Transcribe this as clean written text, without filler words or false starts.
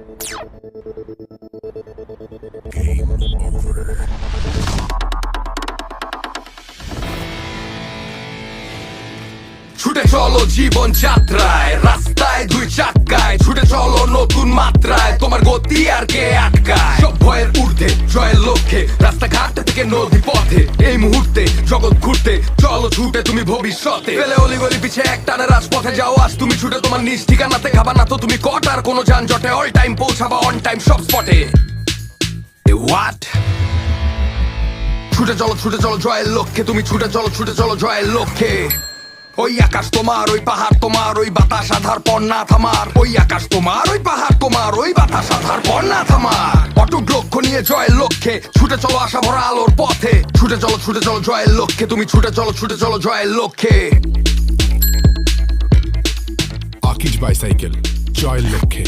ছুটে চলো জীবন যাত্রায়, রাস্তায় দুই চাকায়, ছুটে চলো নতুন মাত্রায়, তোমার গতি আর কে আটকায়? সব ভয়ের ঊর্ধ্বে জয়ের লক্ষ্যে, রাস্তাঘাট থেকে নদী পথে, এই মুহূর্তে জগৎ ঘুরতে চলো ছুটে তুমি ভবিষ্যতে। পেলে অলিগলি পিছে এক টানে রাজপথে যাও আজ তুমি ছুটে, তোমার নিজ ঠিকানাতে খাবা না তো তুমি কটার কোনো যানজটে, অল টাইম পৌঁছাবা অন টাইম সব স্পটে। হোয়াট? ছুটে চলো জয়ের লক্ষ্যে, তুমি ছুটে চলো জয়ের লক্ষ্যে। ওই আকাশ তোমার, ওই পাহাড় তোমার, ওই বাতাস আধার পর না থামার। ওই আকাশ তোমার, ওই পাহাড় তোমার, ওই বাতাস আধার পর না থামার। অটুট লক্ষ্য নিয়ে জয়ের লক্ষ্যে, ছুটে চলো আশা ভরা আলোর পথে। ছুটে চলো জয়ের লক্ষ্যে, তুমি ছুটে চলো জয়ের লক্ষ্যে। আকিজ বাইসাইকেল, জয়ের লক্ষ্যে।